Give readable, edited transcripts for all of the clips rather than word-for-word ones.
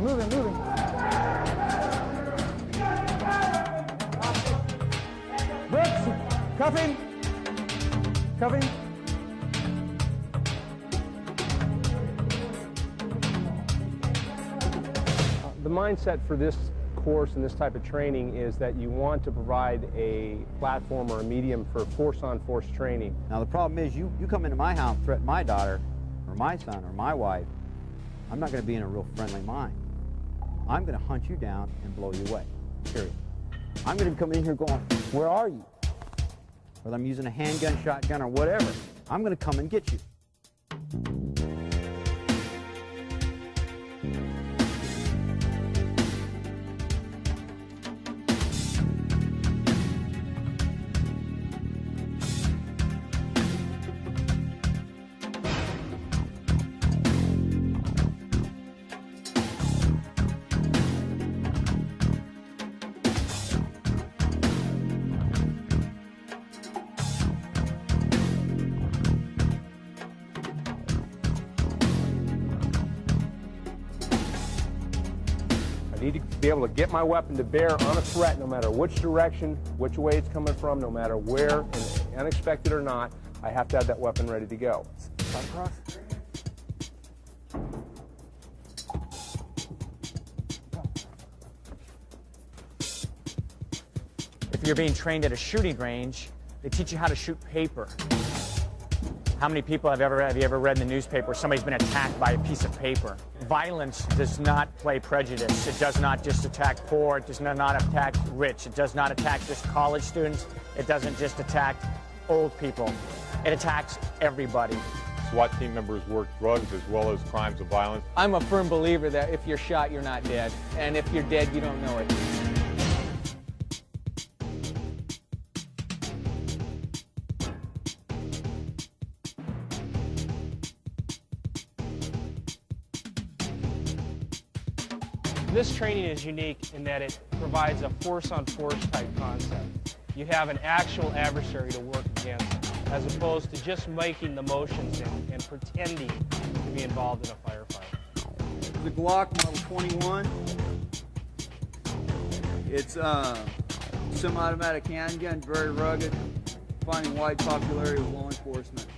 moving. Brooks, cuffing. The mindset for this course and this type of training is that you want to provide a platform or a medium for force-on-force training. Now the problem is you come into my house, threaten my daughter, or my son, or my wife, I'm not going to be in a real friendly mind. I'm going to hunt you down and blow you away, period. I'm going to come in here going, where are you? Whether I'm using a handgun, shotgun, or whatever, I'm going to come and get you. I need to be able to get my weapon to bear on a threat no matter which direction, which way it's coming from, no matter where, and unexpected or not, I have to have that weapon ready to go. Across. If you're being trained at a shooting range, they teach you how to shoot paper. How many people have you ever read in the newspaper somebody's been attacked by a piece of paper? Violence does not play prejudice. It does not just attack poor. It does not attack rich. It does not attack just college students. It doesn't just attack old people. It attacks everybody. SWAT team members work drugs as well as crimes of violence. I'm a firm believer that if you're shot, you're not dead. And if you're dead, you don't know it. This training is unique in that it provides a force-on-force type concept. You have an actual adversary to work against, as opposed to just making the motions and pretending to be involved in a firefight. The Glock Model 21. It's a semi-automatic handgun, very rugged, finding wide popularity with law enforcement.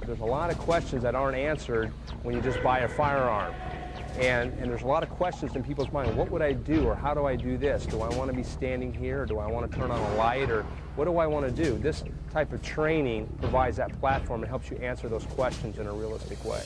There's a lot of questions that aren't answered when you just buy a firearm. And there's a lot of questions in people's mind. What would I do, or how do I do this? Do I want to be standing here, or do I want to turn on a light, or what do I want to do? This type of training provides that platform and helps you answer those questions in a realistic way.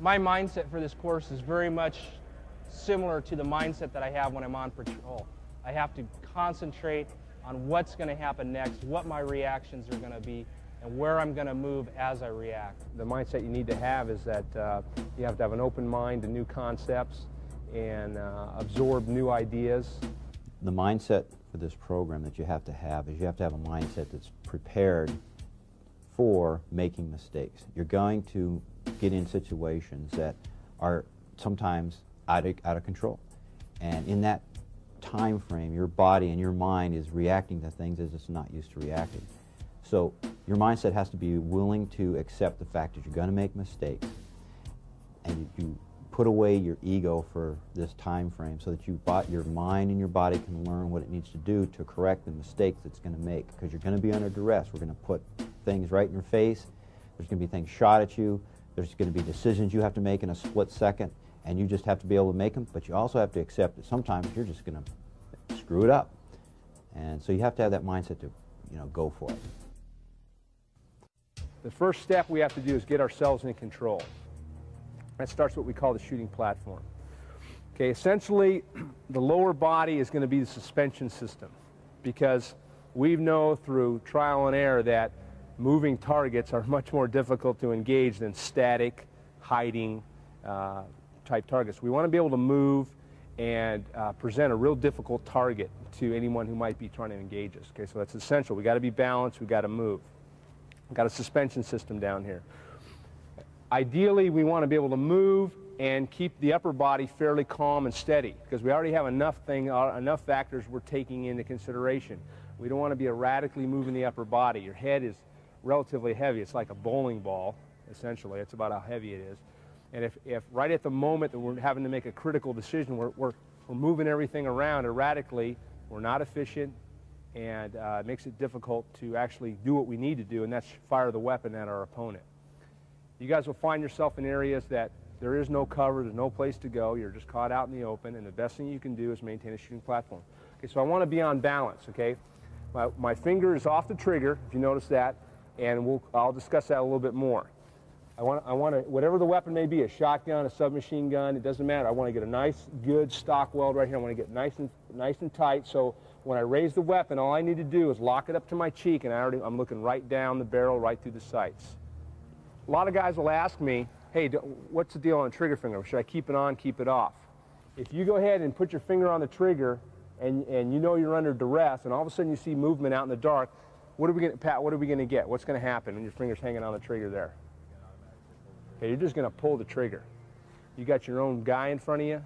My mindset for this course is very much similar to the mindset that I have when I'm on patrol. I have to concentrate on what's going to happen next, what my reactions are going to be, and where I'm going to move as I react. The mindset you need to have is that you have to have an open mind to new concepts and absorb new ideas. The mindset for this program that you have to have is you have to have a mindset that's prepared for making mistakes. You're going to get in situations that are sometimes out of control. And in that time frame, your body and your mind is reacting to things as it's not used to reacting. So your mindset has to be willing to accept the fact that you're going to make mistakes, and you put put away your ego for this time frame so that your mind and your body can learn what it needs to do to correct the mistakes it's going to make, because you're going to be under duress. We're going to put things right in your face. There's going to be things shot at you. There's going to be decisions you have to make in a split second, and you just have to be able to make them, but you also have to accept that sometimes you're just going to screw it up. And so you have to have that mindset to, go for it. The first step we have to do is get ourselves in control. That starts what we call the shooting platform. Okay, essentially, the lower body is going to be the suspension system, because we know through trial and error that moving targets are much more difficult to engage than static, hiding type targets. We want to be able to move and present a real difficult target to anyone who might be trying to engage us. Okay, so that's essential. We got to be balanced. We got to move. We've got a suspension system down here. Ideally, we want to be able to move and keep the upper body fairly calm and steady, because we already have enough factors we're taking into consideration. We don't want to be erratically moving the upper body. Your head is relatively heavy. It's like a bowling ball, essentially. It's about how heavy it is. And if right at the moment that we're having to make a critical decision, we're moving everything around erratically, we're not efficient, and it makes it difficult to actually do what we need to do, and that's fire the weapon at our opponent. You guys will find yourself in areas that there is no cover, there's no place to go, you're just caught out in the open, and the best thing you can do is maintain a shooting platform. Okay, so I want to be on balance, okay? My finger is off the trigger, if you notice that, and I'll discuss that a little bit more. I want to, whatever the weapon may be, a shotgun, a submachine gun, it doesn't matter. I want to get a nice, good stock weld right here. I want to get nice and tight, so when I raise the weapon, all I need to do is lock it up to my cheek, and I'm looking right down the barrel, right through the sights. A lot of guys will ask me, hey, what's the deal on the trigger finger? Should I keep it on, keep it off? If you go ahead and put your finger on the trigger, and you know you're under duress, and all of a sudden you see movement out in the dark, Pat, what are we going to get? What's going to happen when your finger's hanging on the trigger there? Okay, you're just going to pull the trigger. You got your own guy in front of you,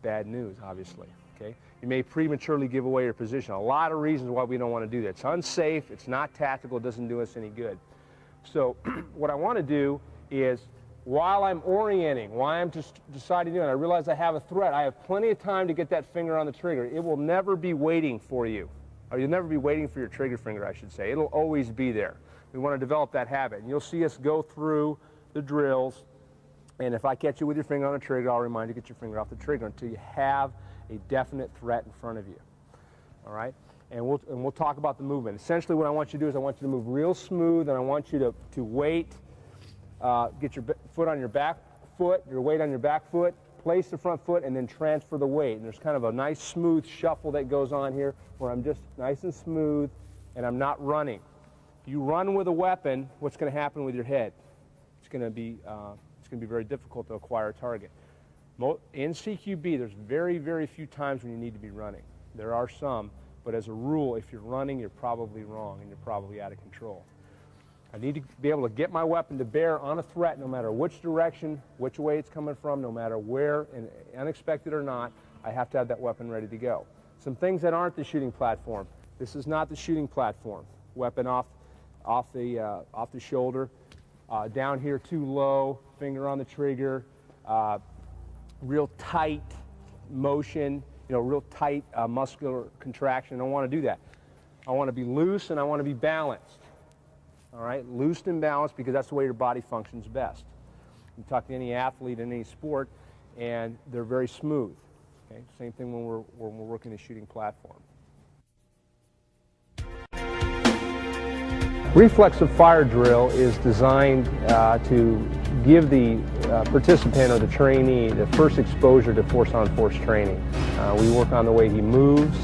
bad news, obviously. Okay? You may prematurely give away your position. A lot of reasons why we don't want to do that. It's unsafe, it's not tactical, it doesn't do us any good. So what I want to do is, while I'm orienting, while I'm just deciding to do it, and I realize I have a threat, I have plenty of time to get that finger on the trigger. It will never be waiting for you. Or you'll never be waiting for your trigger finger, I should say. It'll always be there. We want to develop that habit. And you'll see us go through the drills, and if I catch you with your finger on the trigger, I'll remind you to get your finger off the trigger until you have a definite threat in front of you. All right? And we'll talk about the movement. Essentially what I want you to do is I want you to move real smooth, and I want you to wait, get your foot on your back foot, your weight on your back foot, place the front foot, and then transfer the weight. And there's kind of a nice smooth shuffle that goes on here where I'm just nice and smooth, and I'm not running. If you run with a weapon, what's going to happen with your head? It's going to be very difficult to acquire a target. In CQB, there's very, very few times when you need to be running. There are some, but as a rule, if you're running, you're probably wrong and you're probably out of control. I need to be able to get my weapon to bear on a threat, no matter which direction, which way it's coming from, no matter where, and unexpected or not, I have to have that weapon ready to go. Some things that aren't the shooting platform. This is not the shooting platform. Weapon off the shoulder. Down here too low, finger on the trigger, real tight motion, real tight muscular contraction. I don't want to do that. I want to be loose and I want to be balanced. All right, loose and balanced, because that's the way your body functions best. You talk to any athlete in any sport, and they're very smooth. Okay, same thing when we're working the shooting platform. Reflexive fire drill is designed to give the participant or the trainee the first exposure to force-on-force training. We work on the way he moves,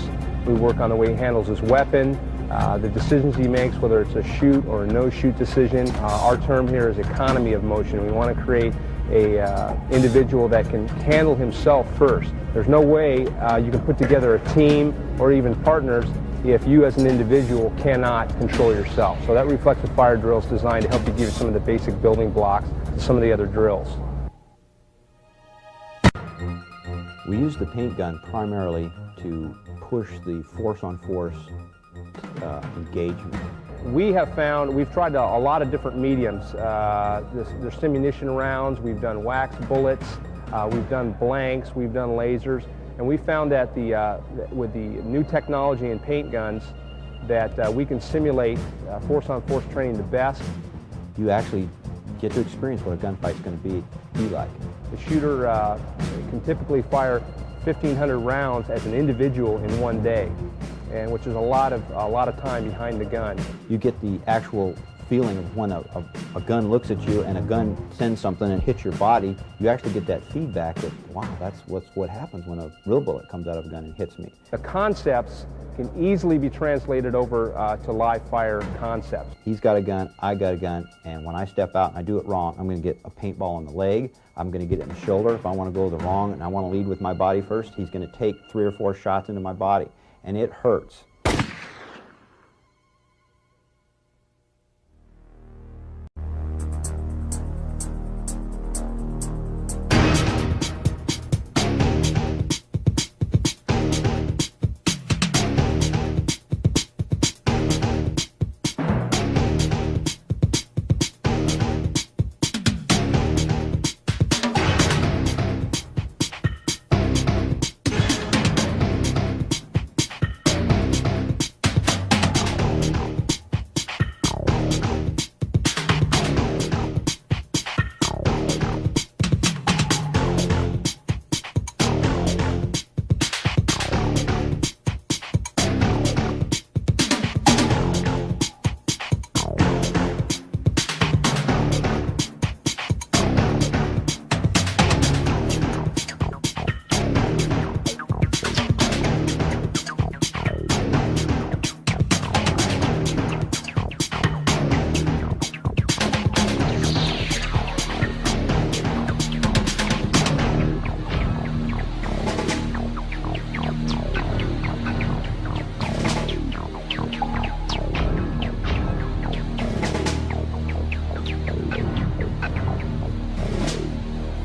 we work on the way he handles his weapon, the decisions he makes, whether it's a shoot or a no-shoot decision. Our term here is economy of motion. We want to create a individual that can handle himself first. There's no way you can put together a team or even partners if you as an individual cannot control yourself. So that reflexive fire drill is designed to help you give some of the basic building blocks to some of the other drills. We use the paint gun primarily to push the force-on-force engagement. We have found, we've tried a lot of different mediums. There's simunition rounds, we've done wax bullets, We've done blanks, we've done lasers, and we found that with the new technology in paint guns that we can simulate force-on-force training the best. You actually get to experience what a gunfight's going to be like. The shooter can typically fire 1,500 rounds as an individual in one day, and which is a lot of time behind the gun. You get the actual feeling of when a gun looks at you and a gun sends something and hits your body. You actually get that feedback that, wow, that's what happens when a real bullet comes out of a gun and hits me. The concepts can easily be translated over to live fire concepts. He's got a gun, I got a gun, and when I step out and I do it wrong, I'm going to get a paintball in the leg, I'm going to get it in the shoulder. If I want to go the wrong and I want to lead with my body first, he's going to take 3 or 4 shots into my body, and it hurts.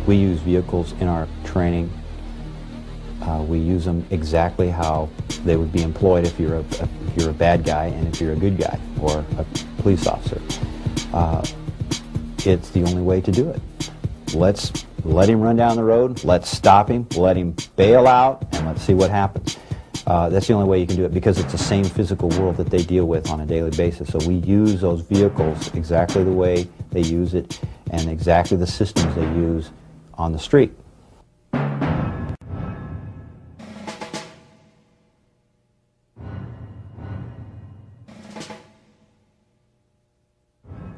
We use vehicles in our training. We use them exactly how they would be employed if you're a bad guy and if you're a good guy or a police officer. It's the only way to do it. Let's let him run down the road, let's stop him, let him bail out, and let's see what happens. That's the only way you can do it, because it's the same physical world that they deal with on a daily basis. So we use those vehicles exactly the way they use it and exactly the systems they use on the street.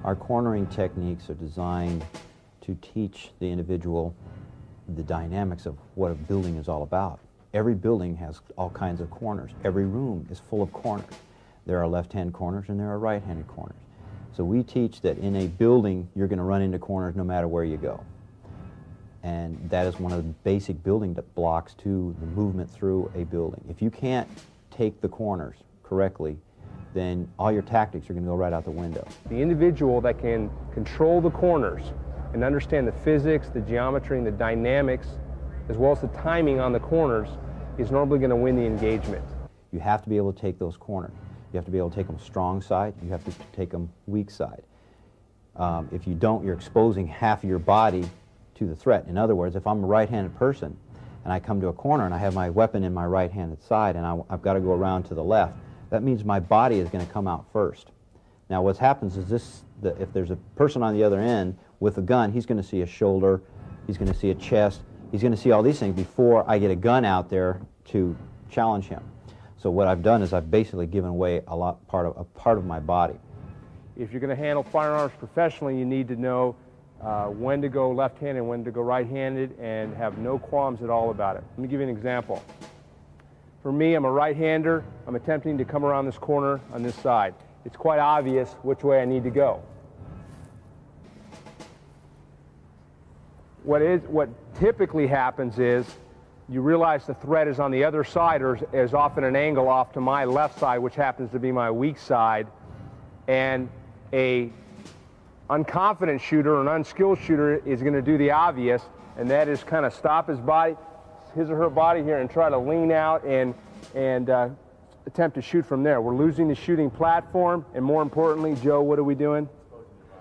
Our cornering techniques are designed to teach the individual the dynamics of what a building is all about. Every building has all kinds of corners. Every room is full of corners. There are left-hand corners and there are right-handed corners. So we teach that in a building you're going to run into corners no matter where you go. And that is one of the basic building blocks to the movement through a building. If you can't take the corners correctly, then all your tactics are going to go right out the window. The individual that can control the corners and understand the physics, the geometry, and the dynamics, as well as the timing on the corners, is normally going to win the engagement. You have to be able to take those corners. You have to be able to take them strong side. You have to take them weak side. If you don't, you're exposing half of your body to the threat. In other words, if I'm a right-handed person and I come to a corner and I have my weapon in my right-handed side and I've got to go around to the left, that means my body is going to come out first. Now what happens is if there's a person on the other end with a gun, he's going to see a shoulder, he's going to see a chest, he's going to see all these things before I get a gun out there to challenge him. So what I've done is I've basically given away a part of my body. If you're going to handle firearms professionally, you need to know when to go left-handed and when to go right-handed and have no qualms at all about it. Let me give you an example. For me, I'm a right-hander. I'm attempting to come around this corner on this side. It's quite obvious which way I need to go. What typically happens is you realize the threat is on the other side, or is often an angle off to my left side, which happens to be my weak side, and a unconfident shooter or an unskilled shooter is going to do the obvious, and that is kind of stop his or her body here and try to lean out and attempt to shoot from there. We're losing the shooting platform, and more importantly, Joe, what are we doing?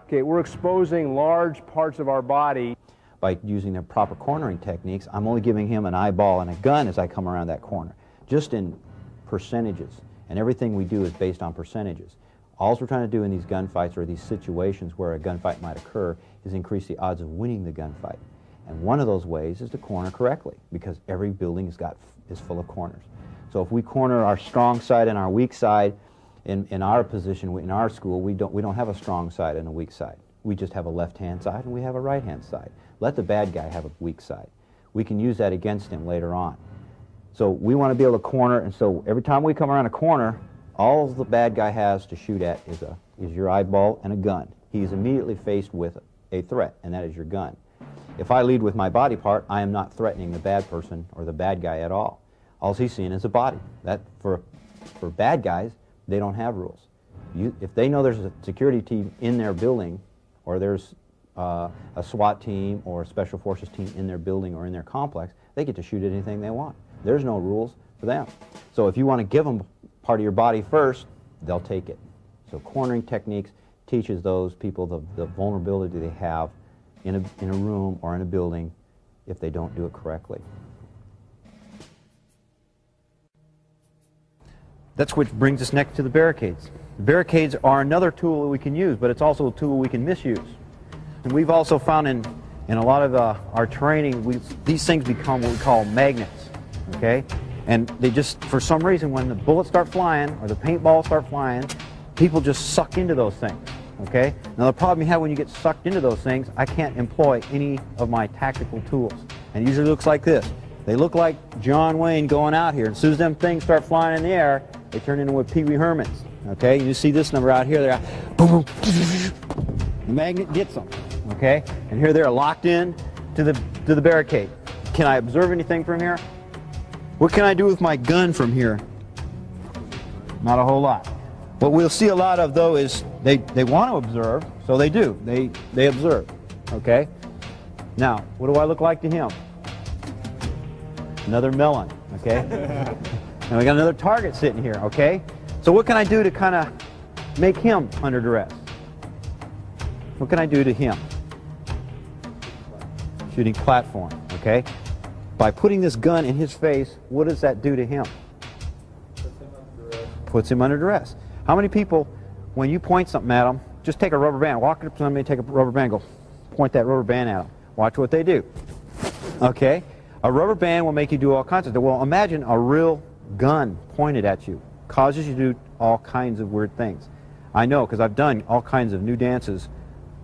Okay, we're exposing large parts of our body. by using the proper cornering techniques, I'm only giving him an eyeball and a gun as I come around that corner, just in percentages. And everything we do is based on percentages. All we're trying to do in these gunfights or these situations where a gunfight might occur is increase the odds of winning the gunfight. And one of those ways is to corner correctly, because every building is full of corners. So if we corner our strong side and our weak side, in our position, in our school, we don't have a strong side and a weak side. We just have a left-hand side and we have a right-hand side. Let the bad guy have a weak side. We can use that against him later on. So we want to be able to corner, and so every time we come around a corner, all the bad guy has to shoot at is your eyeball and a gun. He is immediately faced with a threat, and that is your gun. If I lead with my body part, I am not threatening the bad person or the bad guy at all. All he's seeing is a body. That for bad guys, they don't have rules. If they know there's a security team in their building, or there's a SWAT team or a Special Forces team in their building or in their complex, they get to shoot at anything they want. There's no rules for them. So if you want to give them part of your body first, they'll take it. So cornering techniques teaches those people the vulnerability they have in a room or in a building if they don't do it correctly. That's what brings us next to the barricades. The barricades are another tool that we can use, but it's also a tool we can misuse. And we've also found in a lot of our training, these things become what we call magnets, okay? And they just, for some reason, when the bullets start flying or the paintballs start flying, people just suck into those things, okay? Now the problem you have when you get sucked into those things, I can't employ any of my tactical tools. And it usually looks like this. They look like John Wayne going out here. As soon as them things start flying in the air, they turn into what Pee Wee Herman's, okay? You see this number out here, they're boom, boom. The magnet gets them, okay? And here they're locked in to the barricade. Can I observe anything from here? What can I do with my gun from here? Not a whole lot. What we'll see a lot of, though, is they want to observe, so they do. They observe, okay? Now, what do I look like to him? Another melon, okay? And we got another target sitting here, okay? So what can I do to kind of make him under duress? What can I do to him? Shooting platform, okay? By putting this gun in his face, what does that do to him? Puts him under duress. How many people, when you point something at them, just take a rubber band, walk up to somebody, take a rubber band, go point that rubber band at them. Watch what they do. Okay? A rubber band will make you do all kinds of things. Well, imagine a real gun pointed at you. Causes you to do all kinds of weird things. I know, because I've done all kinds of new dances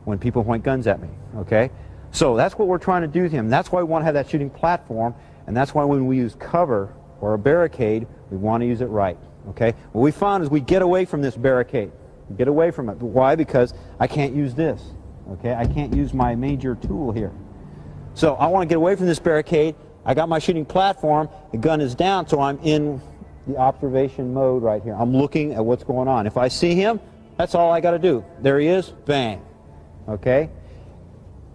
when people point guns at me. Okay? So that's what we're trying to do to him. That's why we want to have that shooting platform, and that's why when we use cover or a barricade, we want to use it right. Okay? What we found is we get away from this barricade. We get away from it. Why? Because I can't use this. Okay? I can't use my major tool here. So I want to get away from this barricade. I got my shooting platform. The gun is down, so I'm in the observation mode right here. I'm looking at what's going on. If I see him, that's all I got to do. There he is. Bang. Okay?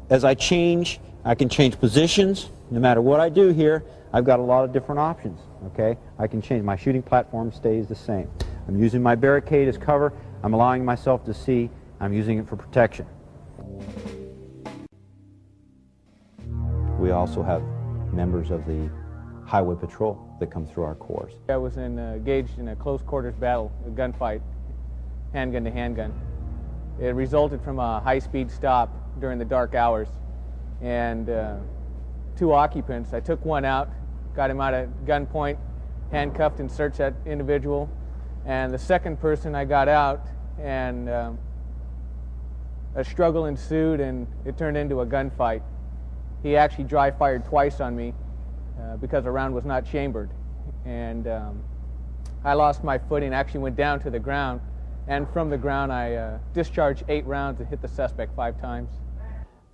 As I change, I can change positions. No matter what I do here, I've got a lot of different options. Okay? I can change. My shooting platform stays the same. I'm using my barricade as cover. I'm allowing myself to see. I'm using it for protection. We also have members of the highway patrol that come through our course. I was engaged in a close quarters battle, a gunfight, handgun to handgun. It resulted from a high-speed stop during the dark hours, and two occupants. I took one out, got him out at gunpoint, handcuffed and searched that individual, and the second person I got out, and a struggle ensued, and it turned into a gunfight. He actually dry fired twice on me because a round was not chambered, and I lost my footing, actually went down to the ground, and from the ground I discharged 8 rounds and hit the suspect 5 times.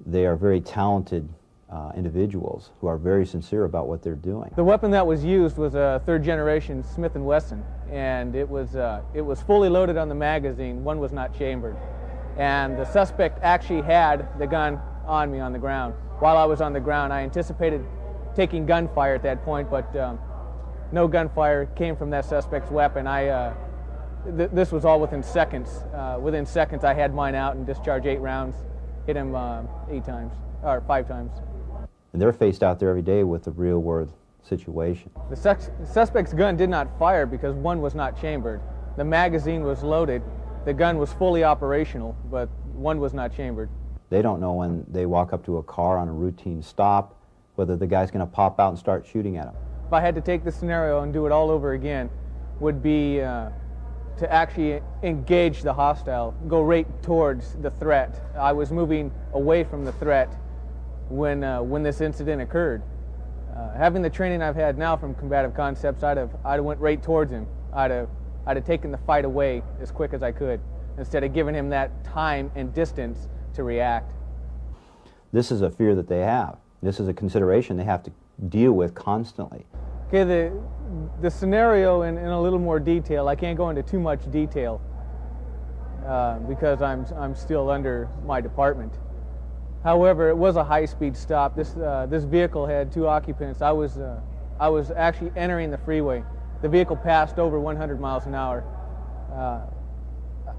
They are very talented individuals who are very sincere about what they're doing. The weapon that was used was a 3rd generation Smith & Wesson, and it was fully loaded on the magazine. One was not chambered, and the suspect actually had the gun on me on the ground. While I was on the ground, I anticipated taking gunfire at that point, but no gunfire came from that suspect's weapon. This was all within seconds. Within seconds, I had mine out and discharged 8 rounds hit him 8 times, or 5 times. And they're faced out there every day with the real-world situation. The suspect's gun did not fire because one was not chambered. The magazine was loaded. The gun was fully operational, but one was not chambered. They don't know when they walk up to a car on a routine stop whether the guy's going to pop out and start shooting at them. If I had to take this scenario and do it all over again, would be to actually engage the hostile, go right towards the threat. I was moving away from the threat when this incident occurred. Having the training I've had now from combative concepts, I'd have went right towards him. I'd have taken the fight away as quick as I could, instead of giving him that time and distance to react. This is a fear that they have. This is a consideration they have to deal with constantly. Okay, the scenario in a little more detail. I can't go into too much detail because I'm still under my department. However, it was a high-speed stop. This vehicle had 2 occupants. I was actually entering the freeway. The vehicle passed over 100 miles an hour.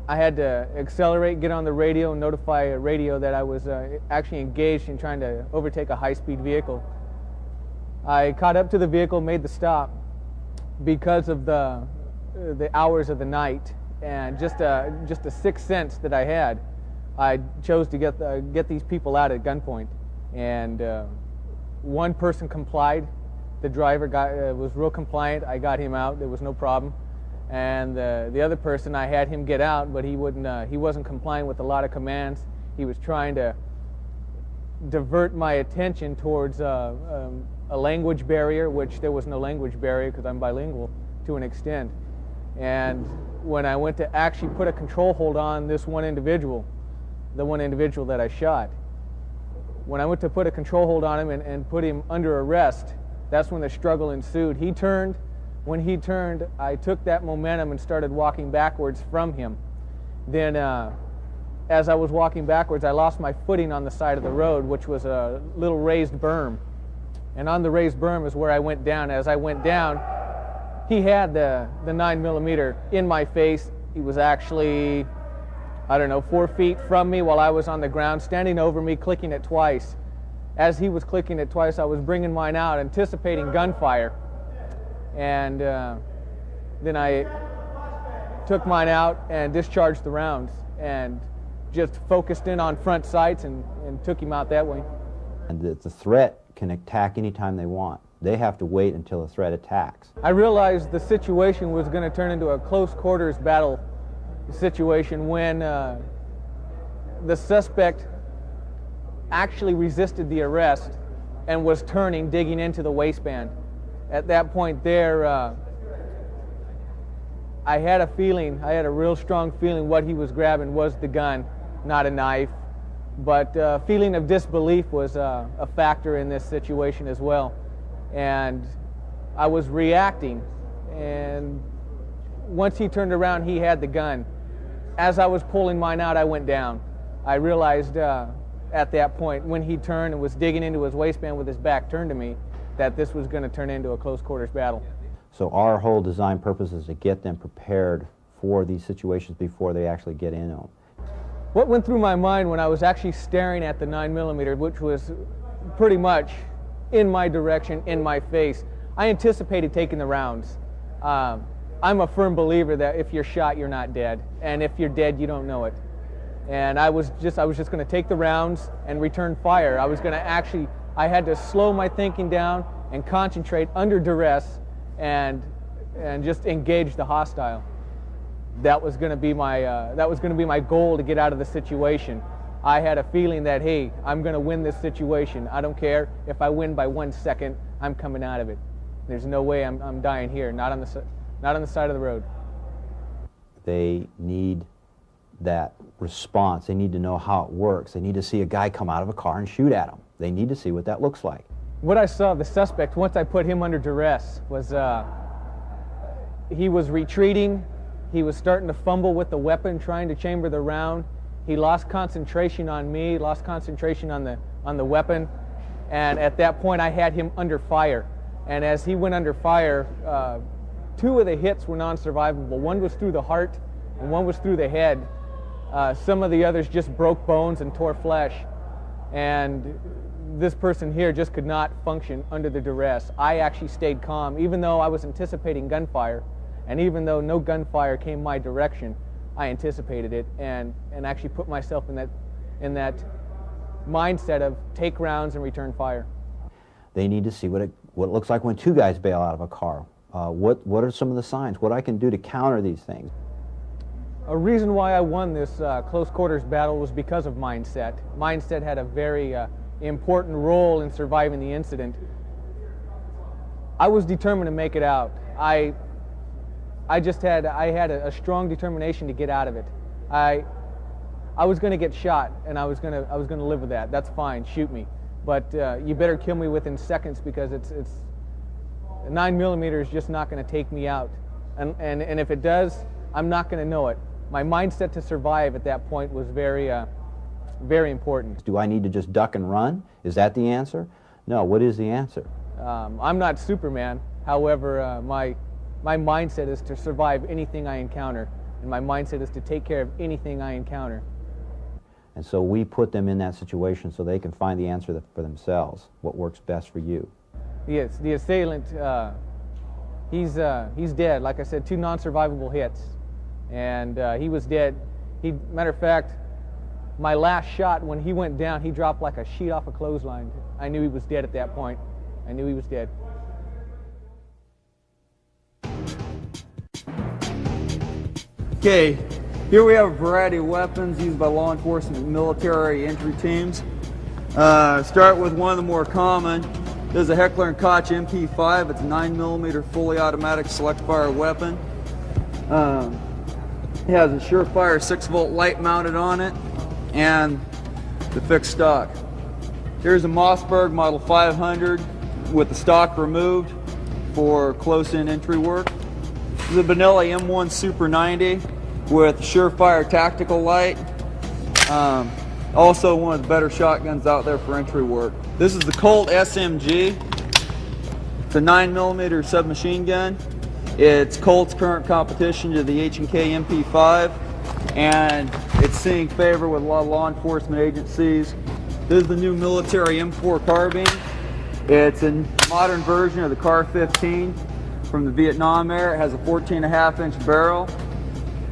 I had to accelerate, get on the radio, and notify a radio that I was actually engaged in trying to overtake a high-speed vehicle. I caught up to the vehicle, made the stop because of the hours of the night and just a sixth sense that I had. I chose to get these people out at gunpoint, and one person complied. The driver was real compliant. I got him out. There was no problem. And the other person, I had him get out, but he wouldn't. He wasn't complying with a lot of commands. He was trying to divert my attention towards a language barrier, which there was no language barrier because I'm bilingual to an extent. And when I went to actually put a control hold on this one individual, the one individual that I shot, when I went to put a control hold on him and put him under arrest, that's when the struggle ensued. He turned. When he turned, I took that momentum and started walking backwards from him. Then as I was walking backwards, I lost my footing on the side of the road, which was a little raised berm. And on the raised berm is where I went down. As I went down, he had the 9mm in my face. He was actually, I don't know, 4 feet from me while I was on the ground, standing over me, clicking it twice. As he was clicking it twice, I was bringing mine out, anticipating gunfire. And then I took mine out and discharged the rounds and just focused in on front sights and took him out that way. And the threat can attack anytime they want. They have to wait until the threat attacks. I realized the situation was going to turn into a close quarters battle situation when the suspect actually resisted the arrest and was turning, digging into the waistband. At that point there, I had a real strong feeling what he was grabbing was the gun, not a knife. But feeling of disbelief was a factor in this situation as well. And I was reacting, and once he turned around, he had the gun. As I was pulling mine out, I went down. I realized at that point, when he turned and was digging into his waistband with his back turned to me, that this was going to turn into a close quarters battle. So our whole design purpose is to get them prepared for these situations before they actually get in them. What went through my mind when I was actually staring at the 9mm, which was pretty much in my direction, in my face, I anticipated taking the rounds. I'm a firm believer that if you're shot, you're not dead, and if you're dead, you don't know it. And I was just going to take the rounds and return fire. I had to slow my thinking down and concentrate under duress and just engage the hostile. That was going to be my goal to get out of the situation. I had a feeling that, hey, I'm going to win this situation. I don't care if I win by 1 second. I'm coming out of it. There's no way I'm dying here. Not on the side of the road. They need that response. They need to know how it works. They need to see a guy come out of a car and shoot at them. They need to see what that looks like. What I saw of the suspect once I put him under duress was he was retreating. He was starting to fumble with the weapon, trying to chamber the round. He lost concentration on me, lost concentration on the weapon, and at that point I had him under fire. And as he went under fire, 2 of the hits were non-survivable. One was through the heart, and one was through the head. Some of the others just broke bones and tore flesh. And this person here just could not function under the duress. I actually stayed calm, even though I was anticipating gunfire, and even though no gunfire came my direction, I anticipated it and actually put myself in that mindset of take rounds and return fire. They need to see what it looks like when two guys bail out of a car. What are some of the signs? What I can do to counter these things? A reason why I won this close quarters battle was because of mindset. Mindset had a very important role in surviving the incident. I was determined to make it out. I had a strong determination to get out of it. I was going to get shot, and I was going to live with that. That's fine. Shoot me, but you better kill me within seconds, because it's 9mm is just not going to take me out, and if it does, I'm not going to know it. My mindset to survive at that point was very very important. Do I need to just duck and run? Is that the answer? No. What is the answer? I'm not Superman. However, my mindset is to survive anything I encounter, and my mindset is to take care of anything I encounter. And so we put them in that situation so they can find the answer for themselves, what works best for you. Yes, the assailant, he's dead. Like I said, 2 non-survivable hits, and he was dead. Matter of fact, my last shot, when he went down, he dropped like a sheet off a clothesline. I knew he was dead at that point. I knew he was dead. Okay, here we have a variety of weapons used by law enforcement and military entry teams. Start with one of the more common. This is a Heckler & Koch MP5. It's a 9mm fully automatic select fire weapon. It has a Surefire 6-volt light mounted on it and the fixed stock. Here's a Mossberg Model 500 with the stock removed for close-in entry work. This is a Benelli M1 Super 90 with Surefire tactical light. Also one of the better shotguns out there for entry work. This is the Colt SMG. It's a 9mm submachine gun. It's Colt's current competition to the H&K MP5, and it's seeing favor with a lot of law enforcement agencies. This is the new military M4 carbine. It's a modern version of the CAR-15 from the Vietnam era. It has a 14.5-inch barrel.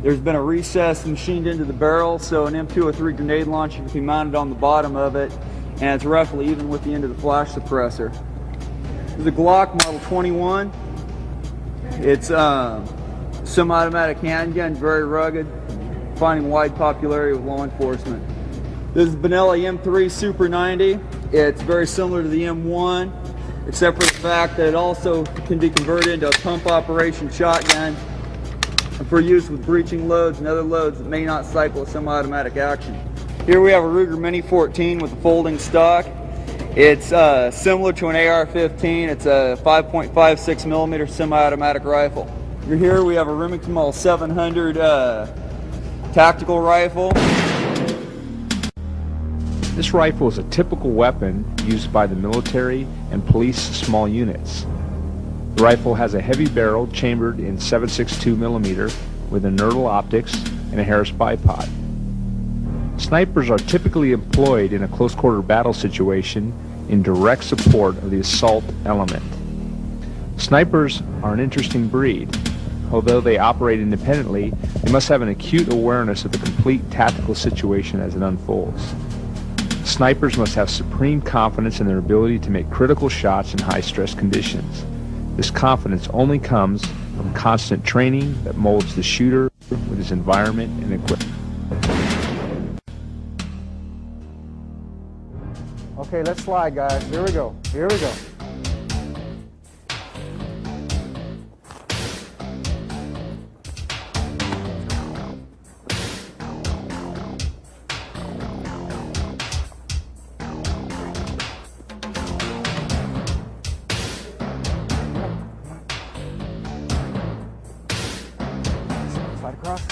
There's been a recess machined into the barrel, so an M203 grenade launcher can be mounted on the bottom of it, and it's roughly even with the end of the flash suppressor. This is a Glock Model 21. It's a semi-automatic handgun, very rugged, finding wide popularity with law enforcement. This is Benelli M3 Super 90. It's very similar to the M1, except for the fact that it also can be converted into a pump operation shotgun for use with breaching loads and other loads that may not cycle a semi-automatic action. Here we have a Ruger Mini 14 with a folding stock. It's similar to an AR-15. It's a 5.56mm semi-automatic rifle. Here we have a Remington Model 700 tactical rifle. This rifle is a typical weapon used by the military and police small units. The rifle has a heavy barrel chambered in 7.62mm with inertial optics and a Harris bipod. Snipers are typically employed in a close-quarter battle situation in direct support of the assault element. Snipers are an interesting breed. Although they operate independently, they must have an acute awareness of the complete tactical situation as it unfolds. Snipers must have supreme confidence in their ability to make critical shots in high-stress conditions. This confidence only comes from constant training that molds the shooter with his environment and equipment. Okay, let's slide, guys. Here we go. Here we go. Slide across.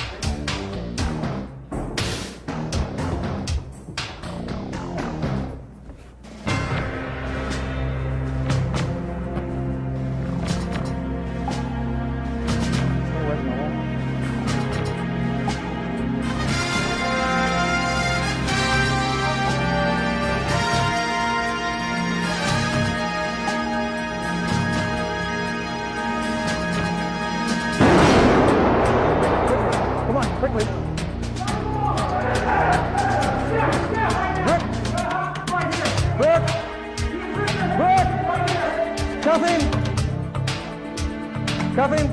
Cuff him! Cuff him!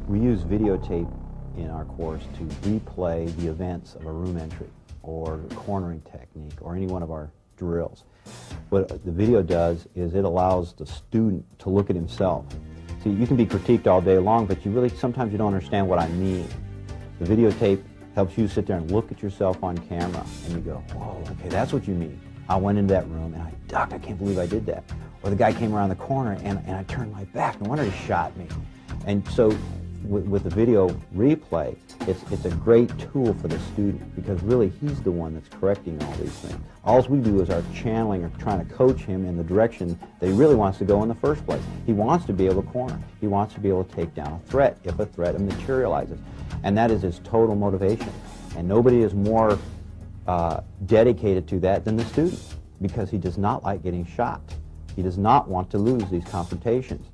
We use videotape in our course to replay the events of a room entry or cornering technique or any one of our drills. What the video does is it allows the student to look at himself. See, you can be critiqued all day long, but sometimes you don't understand what I mean. The videotape helps you sit there and look at yourself on camera and you go, whoa, okay, that's what you mean. I went into that room and I ducked, I can't believe I did that. Or the guy came around the corner and I turned my back, no wonder he shot me. And so with the video replay, it's a great tool for the student because really he's the one that's correcting all these things. All we do is our channeling or trying to coach him in the direction that he really wants to go in the first place. He wants to be able to corner. He wants to be able to take down a threat if a threat materializes. And that is his total motivation. And nobody is more dedicated to that than the student because he does not like getting shot. He does not want to lose these confrontations.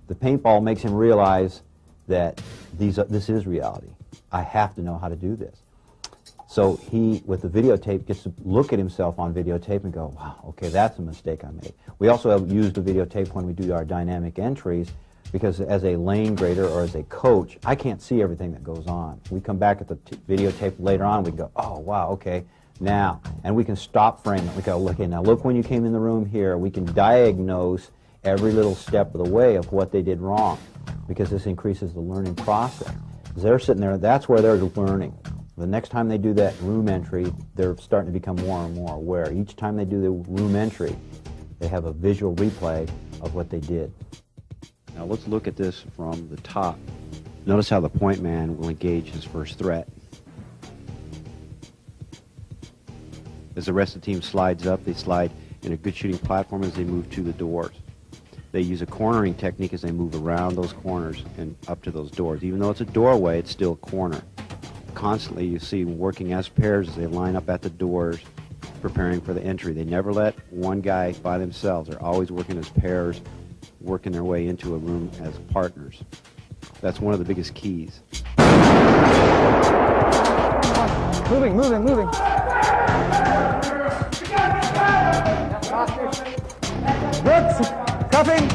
The paintball makes him realize that this is reality. I have to know how to do this. So he, with the videotape, gets to look at himself on videotape and go, wow, okay, that's a mistake I made. We also have used the videotape when we do our dynamic entries because as a lane grader or as a coach, I can't see everything that goes on. We come back at the videotape later on, we go, oh, wow, okay, now. And we can stop frame it. We go, okay, now look when you came in the room here. We can diagnose every little step of the way of what they did wrong, because this increases the learning process. As they're sitting there, that's where they're learning. The next time they do that room entry, they're starting to become more and more aware. Each time they do the room entry, they have a visual replay of what they did. Now let's look at this from the top. Notice how the point man will engage his first threat. As the rest of the team slides up, they slide in a good shooting platform as they move to the doors. They use a cornering technique as they move around those corners and up to those doors. Even though it's a doorway, it's still a corner. Constantly you see them working as pairs as they line up at the doors, preparing for the entry. They never let one guy by themselves. They're always working as pairs, working their way into a room as partners. That's one of the biggest keys. Moving, moving, moving. Brooks, cuffing.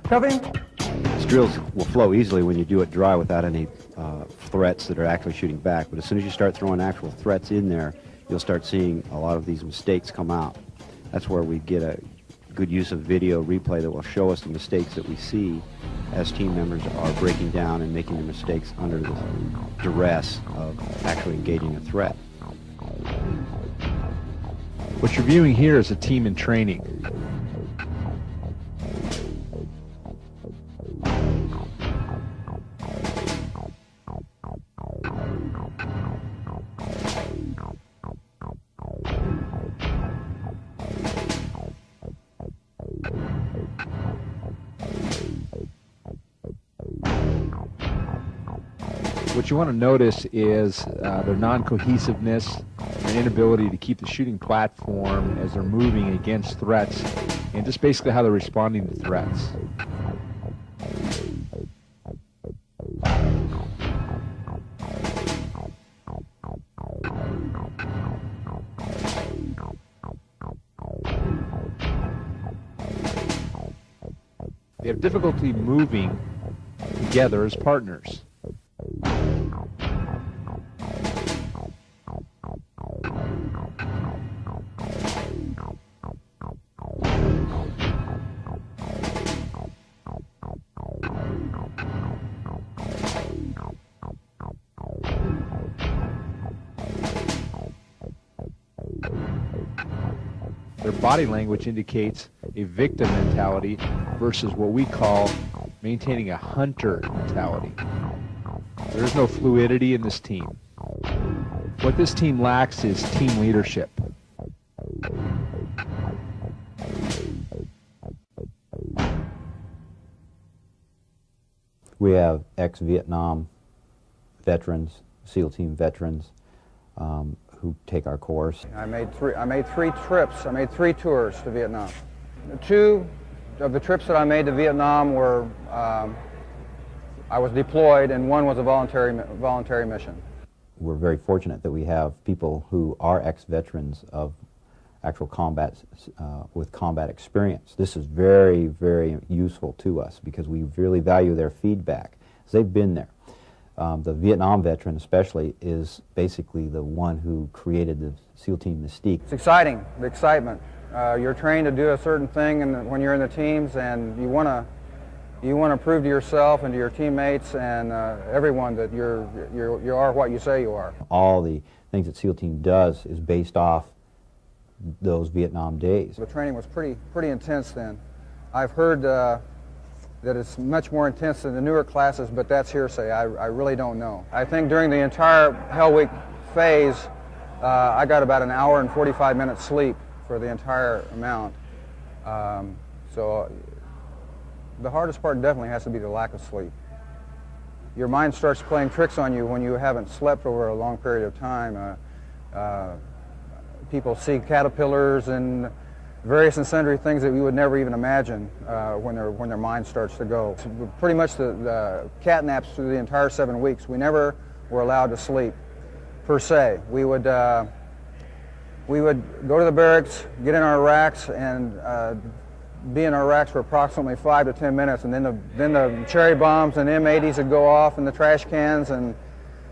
Cuffing. These drills will flow easily when you do it dry without any threats that are actually shooting back. But as soon as you start throwing actual threats in there, you'll start seeing a lot of these mistakes come out. That's where we get a good use of video replay that will show us the mistakes that we see as team members are breaking down and making the mistakes under the duress of actually engaging a threat. What you're viewing here is a team in training. What you want to notice is their non-cohesiveness, their inability to keep the shooting platform as they're moving against threats, and just basically how they're responding to threats. They have difficulty moving together as partners. Their body language indicates a victim mentality versus what we call maintaining a hunter mentality. There is no fluidity in this team. What this team lacks is team leadership. We have ex-Vietnam veterans, SEAL team veterans, who take our course. I made three trips. I made 3 tours to Vietnam. 2 of the trips that I made to Vietnam were I was deployed, and 1 was a voluntary mission. We're very fortunate that we have people who are ex-veterans of actual combat with combat experience. This is very, very useful to us because we really value their feedback. They've been there. The Vietnam veteran especially is basically the one who created the SEAL Team mystique. It's exciting, the excitement. You're trained to do a certain thing when you're in the teams, and you want to prove to yourself and to your teammates and everyone that you are what you say you are. All the things that SEAL Team does is based off those Vietnam days. The training was pretty intense then. I've heard that it's much more intense than the newer classes, but that's hearsay. I really don't know. I think during the entire Hell Week phase, I got about an hour and 45 minutes sleep for the entire amount. So the hardest part definitely has to be the lack of sleep. Your mind starts playing tricks on you when you haven't slept over a long period of time. People see caterpillars and various and sundry things that you would never even imagine when their mind starts to go. So pretty much the cat naps through the entire 7 weeks. We never were allowed to sleep, per se. We would go to the barracks, get in our racks, and be in our racks for approximately 5 to 10 minutes, and then the cherry bombs and M80s would go off, and the trash cans and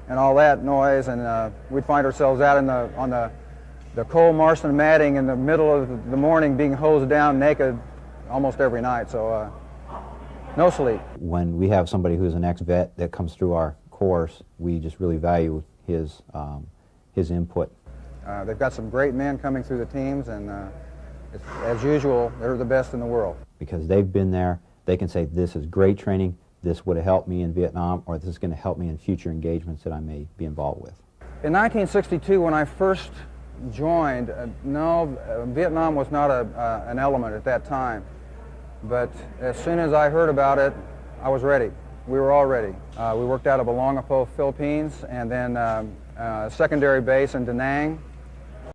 all that noise, and we'd find ourselves out on the cold Marston matting in the middle of the morning, being hosed down naked almost every night. So no sleep. When we have somebody who's an ex-vet that comes through our course, we just really value his input. They've got some great men coming through the teams, and as usual, they're the best in the world. Because they've been there, they can say, this is great training, this would have helped me in Vietnam, or this is going to help me in future engagements that I may be involved with. In 1962, when I first joined, Vietnam was not an element at that time. But as soon as I heard about it, I was ready. We were all ready. We worked out of Olongapo, Philippines, and then a secondary base in Da Nang.